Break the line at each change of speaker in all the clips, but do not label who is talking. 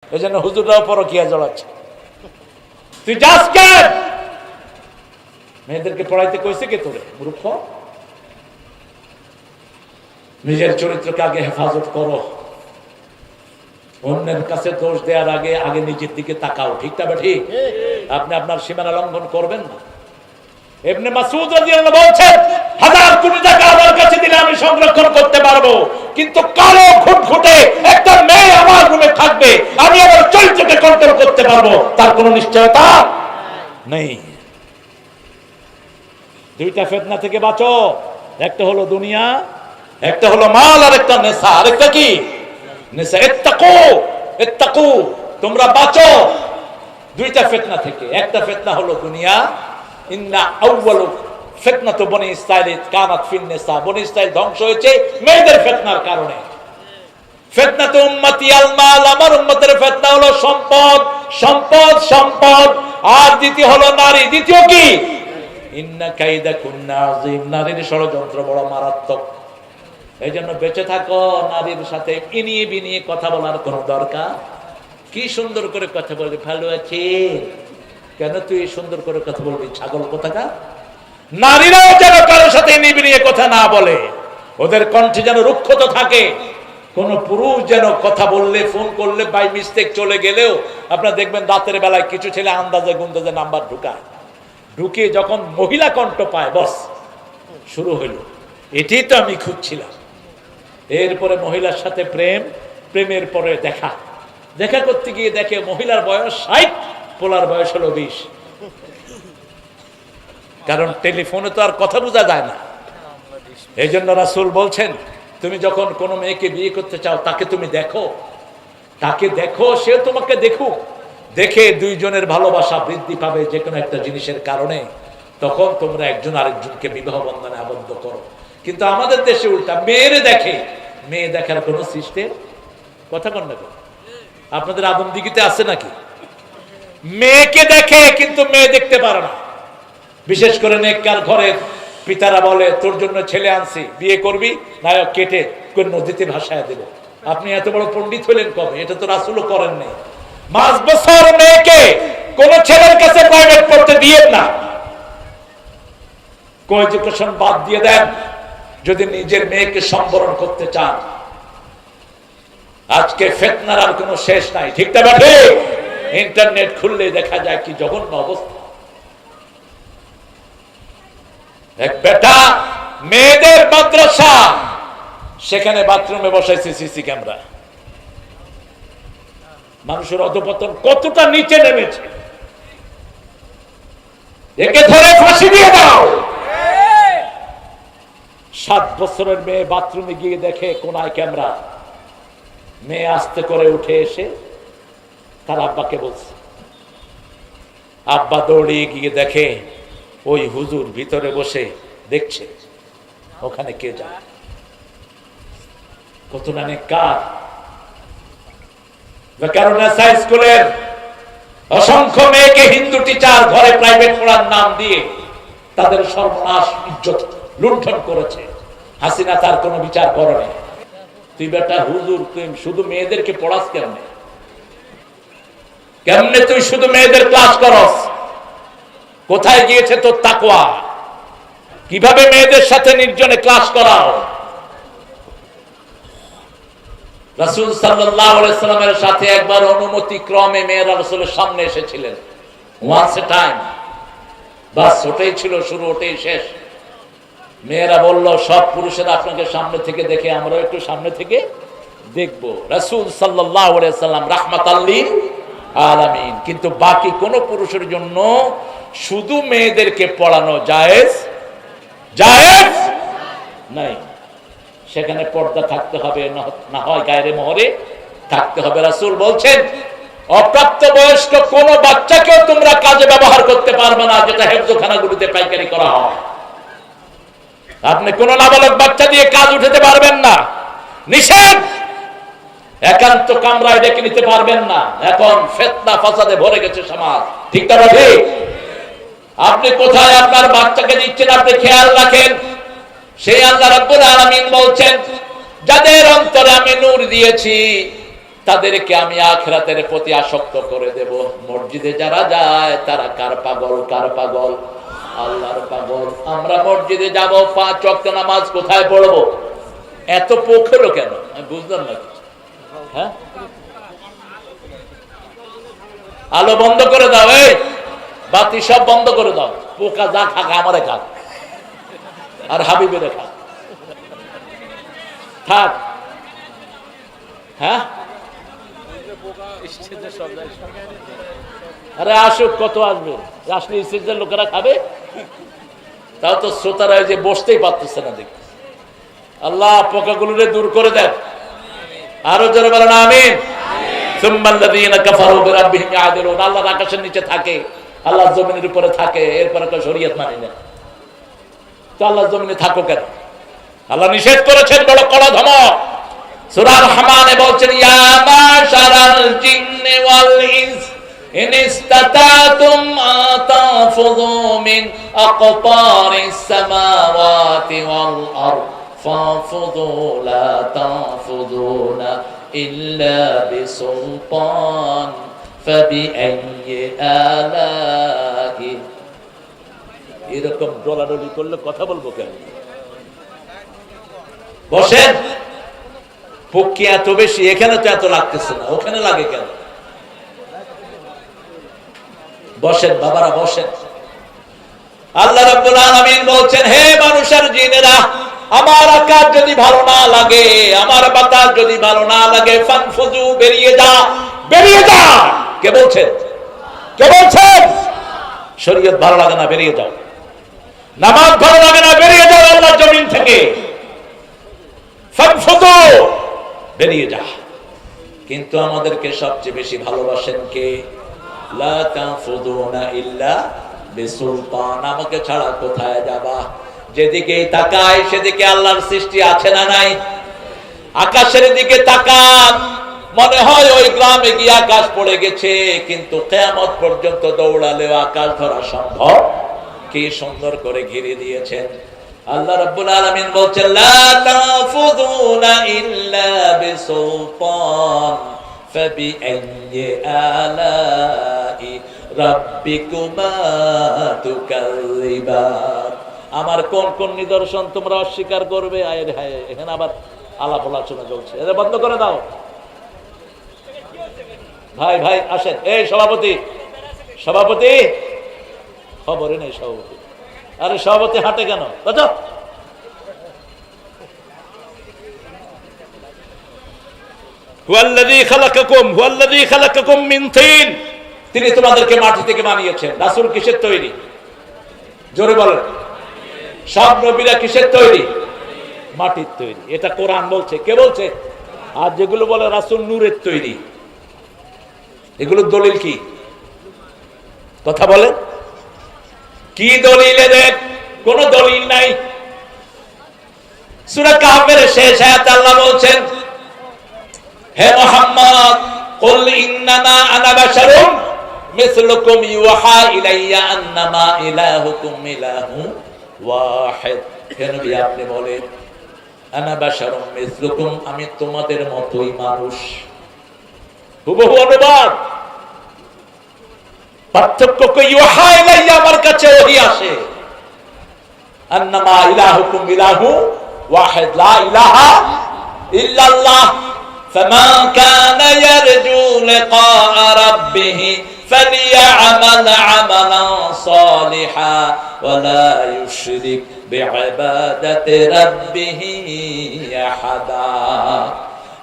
এই জন্য হুজুররাও পরকিয়া জড়াচ্ছে। তুই যাস কেন? মেয়েদেরকে পড়াইতে কইছে কে তোরে মূর্খ? নিজের চরিত্রকে আগে হেফাজত করো, অন্যের কাছে দোষ দেওয়ার আগে আগে নিজের দিকে তাকাও। ঠিক না ঠিক? আপনি আপনার সীমানা লঙ্ঘন করবেন না। ইবনে মাসউদ রাদিয়াল্লাহু বলছেন, 1000 কোটি টাকা আমার কাছে দিলে আমি সংরক্ষণ করতে পারবো, কিন্তু কালো ঘুটঘুটে একটা মেয়ে আমার রুমে থাকবে, আমি আমার চরিত্রকে কন্ট্রোল করতে পারবো, তার কোনো নিশ্চয়তা নেই। দুইটা ফিতনা থেকে বাঁচো, একটা হলো দুনিয়া, একটা হলো মাল, আর একটা নেশা, আরেকটা কি নেশা। ইত্তাকু ইত্তাকু, তোমরা বাঁচো দুইটা ফিতনা থেকে। একটা ফিতনা হলো দুনিয়া, ইন্না আউয়ালু ফিতনাতু বনি ইসরাঈল কানাত ফিন নিসা, বনি ইসরাঈল ধ্বংস হয়েছে মেয়েদের ফিতনার কারণে। ফিতনাতু উম্মতি আল মাল, আমার উম্মতের ফিতনা হলো সম্পদ সম্পদ সম্পদ। আর দ্বিতীয় হলো নারী। দ্বিতীয় কি? ইন্না কাইদাকুন্না আযীম, নারীর ষড়যন্ত্র বড় মারাত্মক। এই জন্য বেঁচে থাকো, নারীর সাথে ইনিয়ে বিনিয়ে কথা বলার কোনো দরকার। কি সুন্দর করে কথা বলবি, ভালো আছে কেন তুই সুন্দর করে কথা বলবি, ছাগল কোথাকার। নারীরাও যেন কারোর সাথে ইনিয়ে বিনিয়ে কথা না বলে, ওদের কণ্ঠে যেন রুক্ষতা থাকে। কোন পুরুষ যেন কথা বললে, ফোন করলে বাই মিস্টেক চলে গেলেও, আপনারা দেখবেন রাতের বেলায় কিছু ছেলে আন্দাজে গুন্দাজে নাম্বার ঢুকায়, ঢুকে যখন মহিলা কণ্ঠ পায়, বস শুরু হইল, এটাই তো আমি খুঁজছিলাম। এরপরে মহিলার সাথে প্রেম, প্রেমের পরে দেখা, দেখা করতে গিয়ে দেখে মহিলার বয়স 60, পোলার বয়স হলো 20। কারণ টেলিফোনে তো আর কথা বোঝা যায় না। এই জন্য রাসূল বলছেন, তুমি যখন কোনো মেয়েকে বিয়ে করতে চাও, তাকে তুমি দেখো, তাকে দেখো, সে তোমাকে দেখুক, দেখে দুইজনের ভালোবাসা বৃদ্ধি পাবে যে কোনো একটা জিনিসের কারণে, তখন তোমরা একজন আরেকজনকে বিবাহ বন্ধনে আবদ্ধ করো। কিন্তু আমাদের দেশে উল্টা, মেয়েরে দেখে, মেয়ে দেখার কোনো সিস্টেম, কথা কন না। আপনাদের আদমদিঘিতে আছে নাকি? মেয়েকে দেখে কিন্তু মেয়ে দেখতে পারে না। বিশেষ করে নেককার ঘরের পিতারা বলে, তোর জন্য ছেলে আনছি, বিয়ে করবি, নায়ক কেটে কোন নদীতে ভাসায় দেব। আপনি এত বড় পণ্ডিত হলেন কবে? এটা তো রাসূলও করেননি। 5 বছর মেয়েকে কোন ছেলের কাছে প্রাইভেট পড়তে দিয়েন না, কোএডুকেশন বাদ দিয়ে দেন যদি নিজের মেয়েকে সম্বরণ করতে চান। আজকে ফিতনার আর কোনো শেষ নাই। ঠিক না বেঠে? ইন্টারনেট খুললে দেখা যায় কি জঘন্য অবস্থা। এক বেটা মেয়েদের মাদ্রাসা, সেখানে বাথরুমে বসাইছে সিসি ক্যামেরা। মানুষের অধপতন কতটা নিচে নেমেছে, একে ধরে ফাঁসি দিয়ে দাও। 7 বছরের মেয়ে বাথরুমে গিয়ে দেখে কোনায় ক্যামেরা। মেয়ে আস্তে করে উঠে এসে তার আব্বাকে বলছে, আব্বা দৌড়িয়ে গিয়ে দেখে ওই হুজুর ভিতরে বসে দেখছে ওখানে কে যায়। কত না নেককার। স্কুলের অসংখ্য মেয়েকে হিন্দু টিচার ঘরে প্রাইভেট পড়ার নাম দিয়ে তাদের সর্বনাশ, ইজ্জত লুণ্ঠন করেছে। হাসিনা তার কোনো বিচার করেনি। তুই বেটা হুজুর, তুই শুধু মেয়েদেরকে পড়াস কেমনে? কেমনে তুই শুধু মেয়েদের ক্লাস করস? কোথায় গিয়েছে তোর তাকওয়া? কিভাবে মেয়েদের সাথে নির্জনে ক্লাস করাও? রাসূল সাল্লাল্লাহু আলাইহি সাল্লামের সাথে একবার অনুমতি ক্রমে মেয়েরা রাসূলের সামনে এসেছিলেন। ওয়ান্স এ টাইম, বাস ওটাই ছিল শুরু, ওটাই শেষ। মেয়েরা বলল, সব পুরুষেরা আপনাকে সামনে থেকে দেখে, আমরাও একটু সামনে থেকে দেখব। রাসূল সাল্লাল্লাহু আলাইহি সাল্লাম রাহমাতাল লিল আলামিন, কিন্তু বাকি কোন পুরুষের জন্য শুধু মেয়েদেরকে পড়ানো জায়েজ জায়েজ নাই। সেখানে পর্দা থাকতে হবে, না হয় গায়রে মোহরে থাকতে হবে। রাসূল বলছেন, অপ্রাপ্ত বয়স্ক কোন বাচ্চাকেও তোমরা কাজে ব্যবহার করতে পারবে না, যেটা হেফজখানাগুলিতে পাইকারি করা হয়। আপনি কোন নাবালক বাচ্চা দিয়ে কাজ উঠাতে পারবেন না, নিষেধ। একান্ত কামরায় ডেকে নিতে পারবেন না। এখন ফিতনা ফাসাদে ভরে গেছে সমাজ। ঠিক না ঠিক? আপনি কোথায় আপনার বাচ্চাকে দিচ্ছেন আপনি খেয়াল রাখেন। সেই আল্লাহ রাব্বুল আলামিন বলছেন, যাদের অন্তরে আমি নূর দিয়েছি তাদেরকে আমি আখিরাতের প্রতি আসক্ত করে দেব। মসজিদে যারা যায় তারা কার পাগল? কার পাগল? আল্লাহর পাগল। আমরা মসজিদে যাব, 5 ওয়াক্ত নামাজ কোথায় পড়বো? এত পোখেলো কেন আমি বুঝলাম না। হ্যাঁ, আলো বন্ধ করে দাও, এই বাতি সব বন্ধ করে দাও। পোকা যা খাক আমারে খাক, আর হাবিবের খাক, থাক। হ্যাঁ, আরে আসুক, কত আসবে? আসলে স্টেজের লোকেরা খাবে, তাও তো শ্রোতারা যে বসতেই পারতেছে না। দেখি আল্লাহ পোকাগুলোরে দূর করে দেন। আরো জোরে বলেন আমিন। সুম্মাল্লাযীনা কাফারু বিরাব্বিহিম ইয়াদিলুন। আল্লাহ আকাশের নিচে থাকে, আল্লাহ জমিনের উপরে থাকে, এরপরে তো শরীয়ত মানি না। তো আল্লাহ জমিনে থাকো কেন? আল্লাহ নিষেধ করেছেন, বড় কড়া ধমক। সূরা রহমানে বলছেন, ইয়া মাশারাল জিন্নি ওয়াল ইনস ইন ইসতাতাতুম আতাফুযু মিন আকতারিস সামাওয়াতি ওয়াল আরদ ফাফুযু লা তাফুযুনা ইল্লা বিসুলতান ফাবিআইয়ি আলাহি। এরকম ডলাডলি করলে কথা বলবো কেন? বসেন। পক্ষী এত বেশি, এখানে তো এত লাগতেছে না, ওখানে লাগে কেন? বসেন বাবারা, বসেন। আল্লাহ রাব্বুল আলামিন বলছেন, হে মানুষের জিনেরা, আমার আকাশ যদি ভালো না লাগে, আমার বাতাস যদি ভালো না লাগে, ফানফুজু, বেরিয়ে যা, বেরিয়ে যা। কে বলছেন? কে বলছেন? শরীয়ত ভালো লাগে না, বেরিয়ে যাও। নামাজ ভালো লাগে না, বেরিয়ে যাও আল্লাহর জমিন থেকে। ফানফুজু, বেরিয়ে যা। কিন্তু আমাদেরকে সবচেয়ে বেশি ভালোবাসেন কে? লা তাফুদুনা ইল্লা বিসুলতান। আমাকে ছাড়া কোথায় যাবা? যেদিকেই তাকায় সেদিকে আল্লাহর সৃষ্টি আছে না নাই? আকাশের দিকে তাকান, মনে হয় ওই গ্রামে গিয়ে আকাশ পড়ে গেছে, কিন্তু কিয়ামত পর্যন্ত দৌড়ালেও আকাশ ধরা সম্ভব। কি সুন্দর করে ঘিরে দিয়েছেন। আল্লাহ রাব্বুল আলামিন বলছেন, লা তাফুদুনা ইল্লা বিসুলতান ফাবিআইয়ি আলাই রাব্বিকুমা তুকাযিবান। আমার কোন কোন নিদর্শন তোমরা অস্বীকার করবে? আয় হায়, এখানে আবার আলাপ আলোচনা চলছে, এটা বন্ধ করে দাও। ভাই ভাই আসেন। এই সভাপতি, সভাপতি, খবরে নেই সভাপতি। আরে সভাপতি হাঁটে কেন? তিনি তোমাদেরকে মাটি থেকে বানিয়েছেন। রাসূল কিসের তৈরি? জোরে বলেন। সব নবীরা কিসের তৈরি? মাটির তৈরি। এটা কোরআন বলছে। কে বলছে? আর যেগুলো বলে রাসূল নূরের তৈরি, এগুলোর দলিল কি? কথা বলেন। কি দলিল এদের? কোন দলিল নাই। সূরা কাহফের শেষ আয়াতে আল্লাহ বলছেন, হে মুহাম্মদ, কুল ইন্নামা আনা বাশারুম মিসলুকুম ইউহা ইলাইয়া আন্নামা ইলাহুকুম ইলাহু ওয়াহিদ। হে নবী, আপনি বলেন, আনা বাশারুম মিসলুকুম, আমি তোমাদের মতোই মানুষ। হুবহু অনুবাদ। পার্থক্য কি? ইউহা ইলাইয়া, আমার কাছে ওহী আসে। আন্নামা ইলাহুকুম ইলাহু ওয়াহিদ, লা ইলাহা ইল্লাল্লাহ। ফামান কানা ইয়ারজু লিকা রাব্বিহি ফালিয়া'মাল 'আমালান সালিহা ওয়া লা ইউশরিক বি'ইবাদাতি রাব্বিহি আহাদা।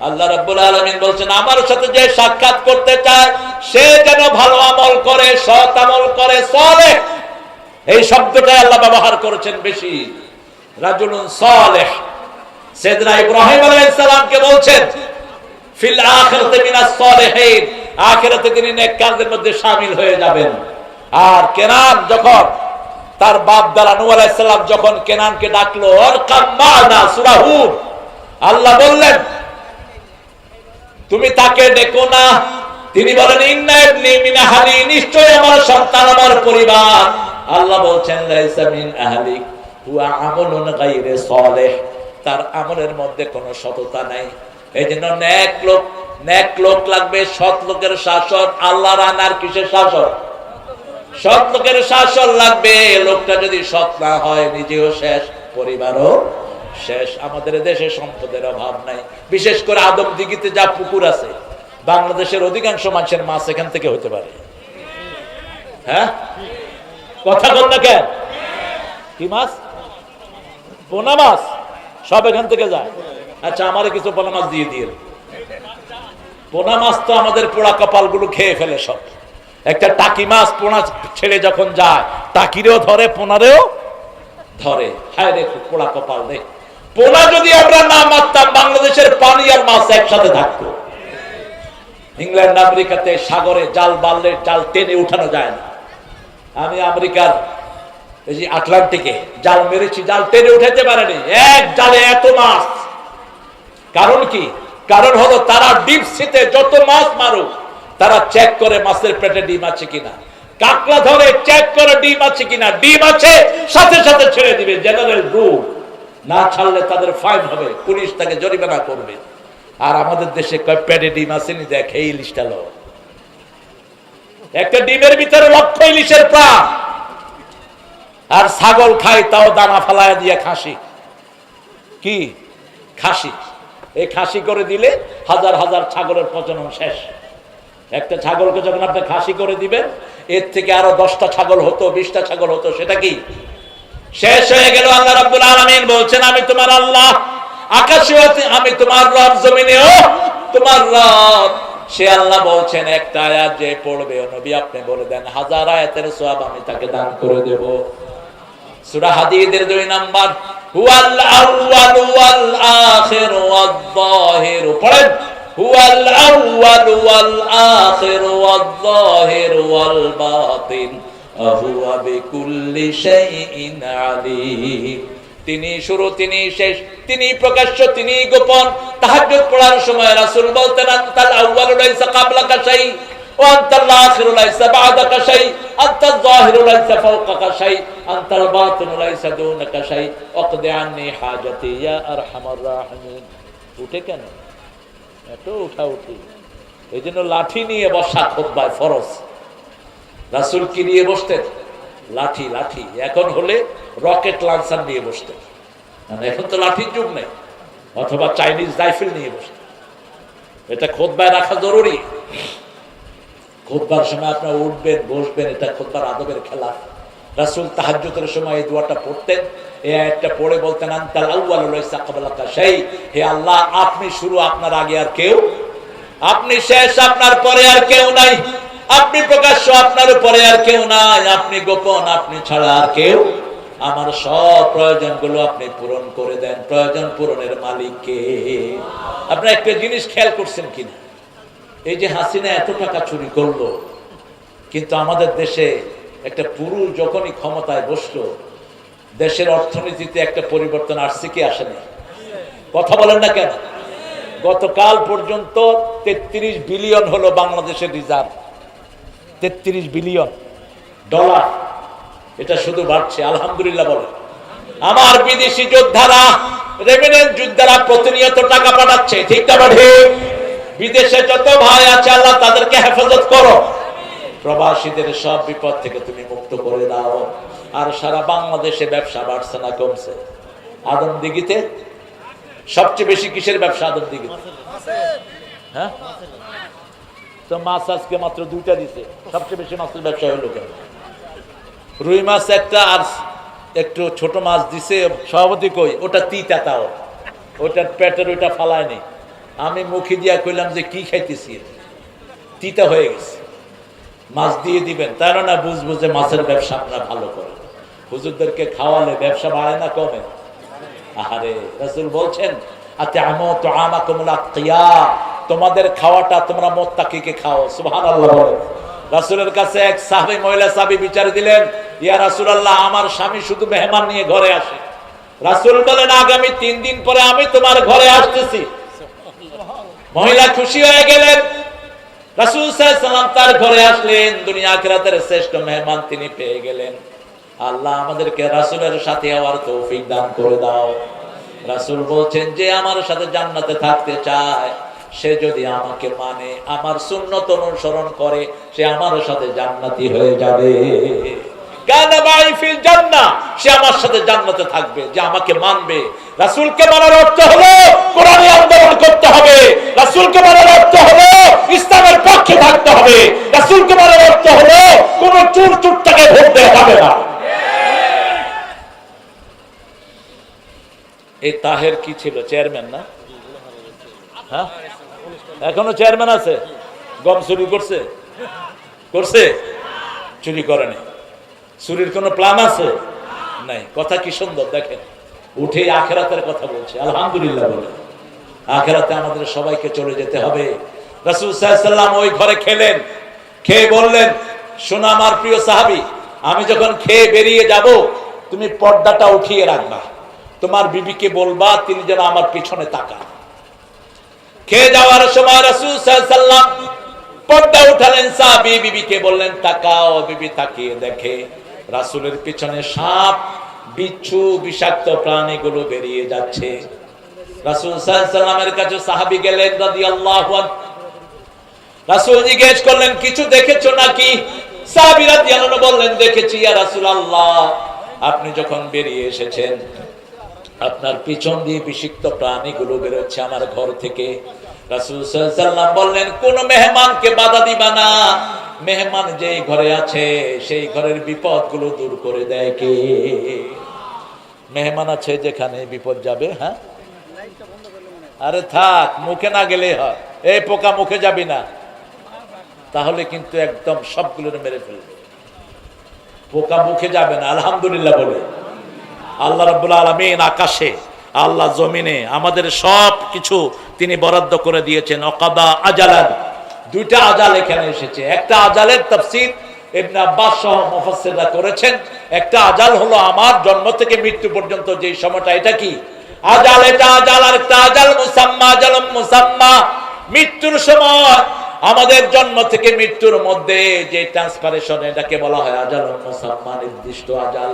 আল্লাহ রাব্বুল আলামিন বলছেন, আমার সাথে যে সাক্ষাৎ করতে চায় সে যেন ভালো আমল করে, সৎ আমল করে, সালেহ। এই শব্দটাই আল্লাহ ব্যবহার করেছেন বেশি, রাজুলুন সালেহ। সাইয়েদনা ইব্রাহিম আলাইহিস সালামকে বলছেন, ফিল আখিরাতি মিনাস সালিহিন, আখিরাতে তিনি নেককারদের মধ্যে শামিল হয়ে যাবেন। আর কেনান যখন তার বাপ দাদা নূহ আলাইহিস সালাম যখন কেনানকে ডাকলো, আরকাম মা'না, সূরা হুদ, আল্লাহ বললেন তুমি তাকে ডেকো না। তিনি বলেন, ইন্না ইবনি মিন আহলি, নিশ্চয় আমার সন্তান, আমার পরিবার। আল্লাহ বলছেন, লাইসা মিন আহলিক হুয়া আমালুন গায়রে সালেহ, তার আমলের মধ্যে কোনো সততা নাই। এই জন্য নেক লোক লাগবে, সৎ লোকের শাসন। আল্লাহর আনার কিসের শাসন? সৎ লোকের শাসন লাগবে। লোকটা যদি সৎ না হয়, নিজেও শেষ, পরিবারও শেষ। আমাদের দেশে সম্পদের অভাব নাই, বিশেষ করে আদমদিঘিতে যা পুকুর আছে, বাংলাদেশের অধিকাংশ মানুষের মাছ এখান থেকে হতে পারে। হ্যাঁ, কথা বল না কেন? কি মাছ? পোনা মাছ সব এখান থেকে যায়। আচ্ছা, আমারে কিছু পোনা মাছ দিয়ে দিয়ে। পোনা মাছ তো আমাদের পোড়া কপালগুলো খেয়ে ফেলে সব। একটা টাকি মাছ পোনা ছেড়ে যখন যায়, টাকিরেও ধরে, পোনারেও ধরে। হায় রে পোড়া কপাল রে। পোনা যদি আমরা না মারতাম, বাংলাদেশের পানি আর মাছ একসাথে থাকতো। ইংল্যান্ড আমেরিকাতে সাগরে জাল বাললে জাল টেনে উঠানো যায় না। আমি আমেরিকার এই যে আটলান্টিকে জাল মেরেছি, জাল টেনে উঠাতে পারেনি। এক জালে এত মাছ। কারণ কি? কারণ হলো তারা ডিপ সিতে যত মাছ মারুক, তারা চেক করে মাছের পেটে ডিম আছে কিনা। কাকড়া ধরে চেক করে ডিম আছে কিনা, ডিম আছে সাথে সাথে ছেড়ে দিবে। জেনারেল রুল, না ছাড়লে তাদের ফাইন হবে, পুলিশ তাকে জরিমানা করবে। আর আমাদের দেশে কয় পেটে ডিম আসেনি, দেখ এই ইলিশটা লো। একটা ডিমের ভিতরে লক্ষ ইলিশের প্রাণ। আর ছাগল খাই, তাও দানা ফালায় দিয়ে খাসি। কি খাসি? এই খাসি করে দিলে হাজার হাজার ছাগলের প্রজনন শেষ। একটা ছাগলকে যখন আপনি খাসি করে দিবেন, এর থেকে আরো 10টা ছাগল হতো, 20টা ছাগল হতো, সেটা কি শেষ হয়ে গেল। আল্লাহ রাব্বুল আলামিন বলছেন, আমি তোমার আল্লাহ, আকাশেও আমি তোমার রব, জমিনেও তোমার রব। সে আল্লাহ বলছেন, একটা আয়াত যে পড়বে, ও নবী আপনি বলে দেন, 1000 আয়াতের সওয়াব আমি তাকে দান করে দেব। সূরা হাদীদের 2 নাম্বার, হুয়াল আউয়ালু ওয়াল আখিরু ওয়াল যাহিরু। পড়েন, হুয়াল আউয়ালু ওয়াল আখিরু ওয়াল যাহিরু ওয়াল বাতিন আহুয়া বিকুল্লি শাইইন আলীম। তিনি শুরু, তিনি শেষ, তিনি প্রকাশ্য, তিনি গোপন। তাহাজ্জুদ পড়ার সময় রাসূল বলতেন, আনতাল আউয়ালু লাইসা ক্বাবলাকা শাই ওয়া আনতাল আখিরু লাইসা বা'দাকা শাই, আনতাল যাহিরু লাইসা ফাওকাকা শাই, আনতাল বাতিনু লাইসা দুনাকা শাই, ওয়াকদি আন্নি হাজাতি ইয়া আরহামার রাহিমিন। উঠে কেন এত উঠি? এই জন্য লাঠি নিয়ে বসা খুতবায় ফরজ। রাসূল কি নিয়ে বসতেন? লাঠি। লাঠি এখন হলে রকেট লঞ্চার নিয়ে বসতেন, এখন তো লাঠির যুগ নেই। অথবা চাইনিজ রাইফেল নিয়ে বসতেন। এটা খুতবায় রাখা জরুরি। খুতবার সময় আপনারা উঠবেন, বসবেন, এটা খুতবার আদবের খেলা। রাসূল তাহাজ্জুদের সময় এই দোয়াটা পড়তেন। এই আয়াতটা পড়ে বলতেন, আনতাল আউয়ালু লাইসা ক্বাবলাকা শাই। হে আল্লাহ, আপনি শুরু, আপনার আগে আর কেউ, আপনি শেষ, আপনার পরে আর কেউ নাই। আপনি প্রকাশ্য, আপনার উপরে আর কেউ নাই। আপনি গোপন, আপনি ছাড়া আর কেউ। আমার সব প্রয়োজনগুলো আপনি পূরণ করে দেন। প্রয়োজন পূরণের মালিক কে? আপনারা একটা জিনিস খেয়াল করছেন কিনা? এই যে হাসিনা এত টাকা চুরি করলো, কিন্তু আমাদের দেশে একটা পুরুষ যখনই ক্ষমতায় বসলো, দেশের অর্থনীতিতে একটা পরিবর্তন আসছে কি আসেনি? কথা বলেন না কেন? গতকাল পর্যন্ত 33 বিলিয়ন হলো বাংলাদেশের রিজার্ভ। 33 billion dollar. এটা শুধু বাড়ছে, আলহামদুলিল্লাহ বলেন। আমার বিদেশি যোদ্ধারা, রেমিনেন্ট যোদ্ধারা প্রতিনিয়ত টাকা পাঠাচ্ছে, ঠিক না? ঠিক। বিদেশে যত ভাই আছে, আল্লাহ তাদেরকে হেফাজত করো। প্রবাসীদের সব বিপদ থেকে তুমি মুক্ত করে দাও। আর সারা বাংলাদেশে ব্যবসা বাড়ছে না কমছে? আদমদিঘিতে সবচেয়ে বেশি কিসের ব্যবসা? আদমদিঘিতে। হ্যাঁ, তো মাছ আজকে মাত্র 2টা দিছে। সবচেয়ে বেশি মাছের ব্যবসা হলো কেন? রুই মাছ একটা, আর একটু ছোট মাছ দিছে। সভাপতি কই, ওটা তিতা, তাও ওটার পেটের ওইটা ফালায়নি। আমি মুখে দিয়া কইলাম যে কি খাইতেছি, তিতা হয়ে গেছে, মাছ দিয়ে দিবেন। তাই না বুঝবো যে মাছের ব্যবসা আপনারা ভালো করেন। হুজুরদেরকে খাওয়ালে ব্যবসা বাড়ে না কমে? আহারে, রাসূল বলছেন, আত'আমু তু'আমাকুমুল আতকিয়া, তোমাদের খাওয়াটা তোমরা মুত্তাকিকে খাও। সুবহানাল্লাহ বলেন। রাসূলের কাছে এক সাহাবী, মহিলা সাহাবী বিচার দিলেন, ইয়া রাসূলুল্লাহ, আমার স্বামী শুধু মেহমান নিয়ে ঘরে আসে। রাসূল বলেন, আগামী 3 দিন পরে আমি তোমার ঘরে আসতেছি। মহিলা খুশি হয়ে গেলেন। রাসূল সাল্লাল্লাহু আলাইহি ওয়াসাল্লাম তার ঘরে আসলেন। দুনিয়া আখিরাতের শ্রেষ্ঠ মেহমান তিনি পেয়ে গেলেন। আল্লাহ আমাদেরকে রাসূলের সাথে হওয়ার তৌফিক দান করে দাও। রাসূল বলছেন যে আমার সাথে জান্নাতে থাকতে চায় সে যদি আমাকে মানে আমার সুন্নত অনুসরণ করে সে আমার সাথে জান্নাতি হয়ে যাবে। কানা মাই ফিল জান্নাহ, সে আমার সাথে জান্নাতে থাকবে যে আমাকে মানবে। রাসূলকে মানার অর্থ হলো কোরআনী আন্দোলন করতে হবে, রাসূলকে মানার অর্থ হলো ইসলামের পক্ষে থাকতে হবে, রাসূলকে মানার অর্থ হলো কোন চোর চুরটাকে ভোট দেওয়া যাবে না। এই তাহের কি ছিল, চেয়ারম্যান না? হ্যাঁ, এখনো চেয়ারম্যান আছে। গম চুরি করছে? করছে? চুরি করেনি। চুরির কোন প্ল্যান আছে? নাই। কথা কি সুন্দর দেখেন, উঠে আখিরাতের কথা বলছে। আলহামদুলিল্লাহ বলে আখিরাতে আমাদের সবাইকে চলে যেতে হবে। রাসূল সাল্লাল্লাহু আলাইহি ওয়াসাল্লাম ওই ঘরে খেলেন, খেয়ে বললেন, শোনো আমার প্রিয় সাহাবী, আমি যখন খেয়ে বেরিয়ে যাব তুমি পর্দাটা উঠিয়ে রাখবা, তোমার বিবিকে বলবা তিনি যেন আমার পিছনে তাকান। খেয়ে যাওয়ার সময় রাসূল সাল্লাল্লাহু আলাইহি ওয়াসাল্লাম পর্দা উঠালেন, সাহাবী বিবিকে বললেন তাকাও। বিবি তাকিয়ে দেখে রাসূলের পিছনে সাপ, বিচ্ছু, বিষাক্ত প্রাণীগুলো বেরিয়ে যাচ্ছে। রাসূল সাল্লাল্লাহু আলাইহি ওয়াসাল্লামের কাছে সাহাবী গেলেন রাদিয়াল্লাহু আনহু। রাসূল জিজ্ঞেস করলেন কিছু দেখেছো নাকি? সাহাবী রাদিয়াল্লাহু আনহু বললেন দেখেছি ইয়া রাসূলুল্লাহ, আপনি যখন বেরিয়ে এসেছেন আপনার পিছন দিয়ে বিষাক্ত প্রাণীগুলো বের হচ্ছে আমার ঘর থেকে। রাসূল সাল্লাল্লাহু আলাইহি ওয়াসাল্লাম বললেন কোন মেহমানকে বাধা দিবা না, মেহমান যেই ঘরে আছে সেই ঘরের বিপদগুলো দূর করে দেয় কে? মেহমান আছে যেখানে বিপদ যাবে। হ্যাঁ, আরে থাক, মুখে না গেলে হয়। এই পোকা মুখে যাবি না, তাহলে কিন্তু একদম সবগুলো মেরে ফেলবে। পোকা মুখে যাবে না। আলহামদুলিল্লাহ বলে আল্লাহ রাব্বুল আলামিন আকাশে, আল্লাহ জমিনে আমাদের সব কিছু তিনি বরাদ্দ করে দিয়েছেন। অকাদা আজালান, দুইটা আজাল এখানে এসেছে। একটা আজালের তাফসীর ইবনে আব্বাস সহ মুফাসসিররা করেছেন। একটা আজাল হলো আমার জন্ম থেকে মৃত্যু পর্যন্ত যে সময়টা, এটা কি আজাল? এটা আজাল। আর একটা আজাল মুসাম্মা, আজালুম মুসাম্মা, মৃত্যুর সময় আমাদের জন্ম থেকে মৃত্যুর মধ্যে যে ট্রান্সফারেশন, এটাকে বলা হয় আজালুম মুসাম্মা, নির্দিষ্ট আজাল।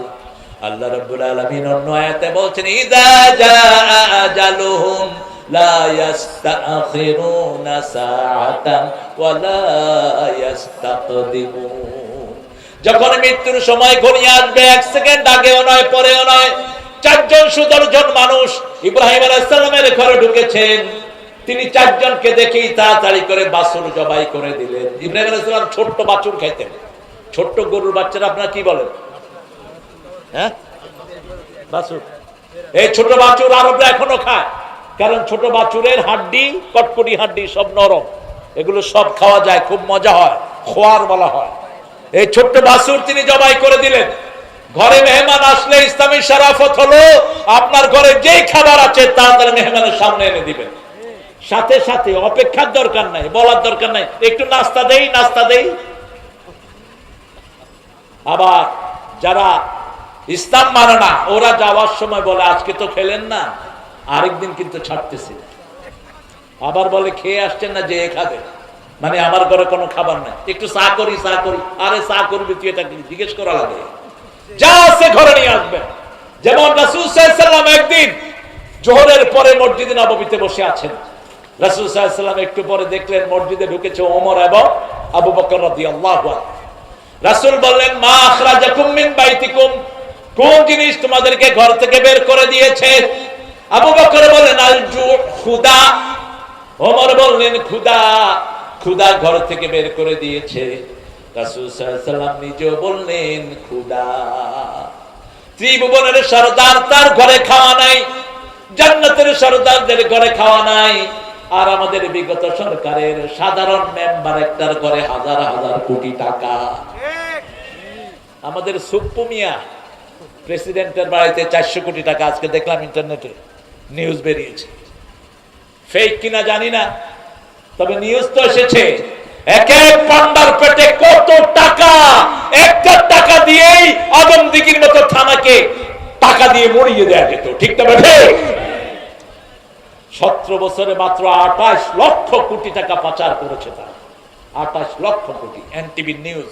আল্লাহ রাব্বুল আলামিন অন্য আয়াতে বলছেন ইযা জাআ আজালুহুম লা ইস্তাখিরুনা সাআতান ওয়া লা ইস্তাকদিমুন। যখন মৃত্যুর সময় ঘনিয়ে আসবে, এক সেকেন্ড আগেও নয় পরেও নয়। চারজন সুদর্শন মানুষ ইব্রাহিম আলাইহিস সালামের ঘরে ঢুকেছেন। তিনি চারজনকে দেখেই তাড়াতাড়ি করে বাছুর জবাই করে দিলেন। ইব্রাহিম আলাইহিস সালাম ছোট্ট বাছুর খাইতেন। ছোট্ট গরুর বাচ্চারা আপনারা কি বলেন? হ্যাঁ, বাছুর। এই ছোট বাছুর আরবরা এখনো খায়, কারণ ছোট বাছুরের হাড্ডি, কটকটি হাড্ডি সব নরম, এগুলো সব খাওয়া যায়, খুব মজা হয়, খোয়ার বলা হয়। এই ছোট্ট বাছুর তিনি জবাই করে দিলেন। ঘরে মেহমান আসলে ইসলামী শরাফত হলো আপনার ঘরে যেই খাবার আছে তাড়াতাড়ি মেহমানের সামনে এনে দিবেন। সাথে সাথে অপেক্ষার দরকার নাই, বলার দরকার নাই একটু নাস্তা দেই, নাস্তা দেই। আবার যারা ইসলাম মানে না, ওরা যাওয়ার সময় বলে আজকে তো খেলেন না, আরেকদিন কিন্তু ছাড়তেছি। আবার বলে খেয়ে আসছেন না, যে খাবে, মানে আমার ঘরে কোনো খাবার নাই, একটু চা করি, চা করি। আরে চা করবি তুই, এটা জিজ্ঞেস করা লাগে? যা আছে ঘরে নিয়ে আসবেন। যেমন রাসূল সাল্লাল্লাহু আলাইহি ওয়াসাল্লাম একদিন জোহরের পরে মসজিদে নববীতে বসে আছেন। রাসূল সাল্লাল্লাহু আলাইহি ওয়াসাল্লাম একটু পরে দেখলেন মসজিদে ঢুকেছে ওমর এবং আবু বকর রাদিয়াল্লাহু আনহু। রাসূল বললেন মা আখরাজাকুম মিন বাইতিকুম, কোন জিনিস তোমাদেরকে ঘর থেকে বের করে দিয়েছে? আবু বকর বললেন আল জু, ক্ষুধা। ওমর বললেন ক্ষুধা, ক্ষুধা ঘর থেকে বের করে দিয়েছে। রাসূল সাল্লাল্লাহু আলাইহি ওয়াসাল্লাম নিজেও বললেন ক্ষুধা। ত্রিভুবনের সরদার তার ঘরে খাওয়া নাই, জান্নাতের সরদারদের ঘরে খাওয়া নাই। আর আমাদের বিগত সরকারের সাধারণ মেম্বার একটার ঘরে হাজার হাজার কোটি টাকা। আমাদের সুপ্পু মিয়া প্রেসিডেন্টের বাড়িতে 400 কোটি টাকা, আজকে দেখলাম ইন্টারনেটে নিউজ বেরিয়েছে। ফেক কিনা জানি না, তবে নিউজ তো এসেছে। এক এক পান্ডার পেটে কত টাকা! একটা টাকা দিয়েই আদমদিঘির মতো থানাকে টাকা দিয়ে মরিয়ে দেয়া যেত, ঠিক না? 17 বছরে মাত্র 28 লক্ষ কোটি টাকা পাচার করেছে তারা। 28 লক্ষ কোটি, এনটিভি নিউজ।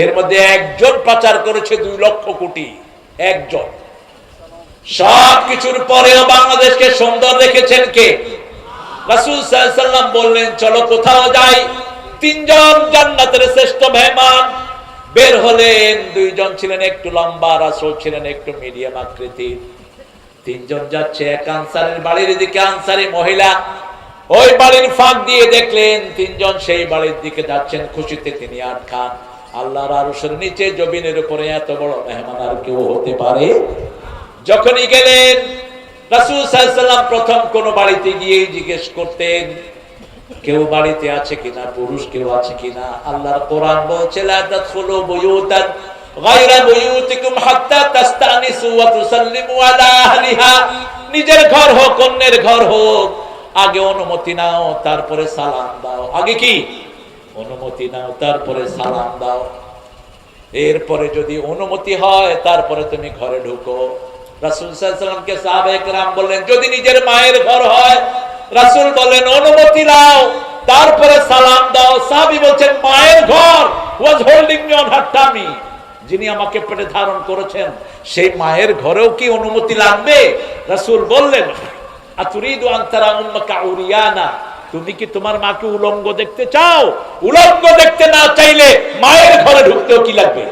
এর মধ্যে একজন পাচার করেছে 2 লক্ষ কোটি, একজন। সব কিছুর পরেও বাংলাদেশকে সুন্দর রেখেছেন কে? রাসূল সাল্লাল্লাহু আলাইহি ওয়াসাল্লাম বললেন চলো কোথাও যাই। তিনজন জান্নাতের শ্রেষ্ঠ মেহমান বের হলেন। দুইজন ছিলেন একটু লম্বা, রাসূল ছিলেন একটু মিডিয়াম আকৃতির। তিনজন যাচ্ছে এক আনসারের বাড়ির দিকে। আনসারী মহিলা ওই বাড়ির ফাঁক দিয়ে দেখলেন তিনজন সেই বাড়ির দিকে যাচ্ছেন। খুশিতে তিনি আটকান। আল্লাহর আরশের নিচে জমিনের উপরে এত বড় মেহমান আর কেউ হতে পারে? যখনই গেলেন রাসূল সাল্লাল্লাহু আলাইহি ওয়াসাল্লাম প্রথম কোন বাড়িতে গিয়ে জিজ্ঞেস করতেন কেউ বাড়িতে আছে কিনা, পুরুষ কেউ আছে কিনা। আল্লাহর কোরআন বলছে লা তাদখুলু বুয়ুতান গায়রা বুয়ুতিকুম হাত্তা তাস্তানিসু ওয়া তুসাল্লিমু আলা আহলিহা। নিজের ঘর হোক অন্যের ঘর হোক আগে অনুমতি নাও তারপরে সালাম দাও। আগে কি? অনুমতি নাও তারপরে সালাম দাও। এরপরে যদি অনুমতি হয় তারপরে তুমি ঘরে ঢুকো। রাসূল সাল্লাল্লাহু আলাইহি ওয়াসাল্লামকে সাহাবায়ে কেরাম বললেন যদি নিজের মায়ের ঘর হয়, রাসূল বললেন অনুমতি নাও তারপরে সালাম দাও। সাহাবী বলছেন মায়ের ঘর was holding me on her tummy, যিনি আমাকে পেটে ধারণ করেছেন সেই মায়ের ঘরেও কি অনুমতি লাগবে? রাসূল বললেন আতুরিদু আন তারা উম্মাকা উরিয়ানা, তুমি কি তোমার মাকে উলঙ্গ দেখতে চাও? উলঙ্গ দেখতে না চাইলে মায়ের ঘরে ঢুকতেও কি লাগবে?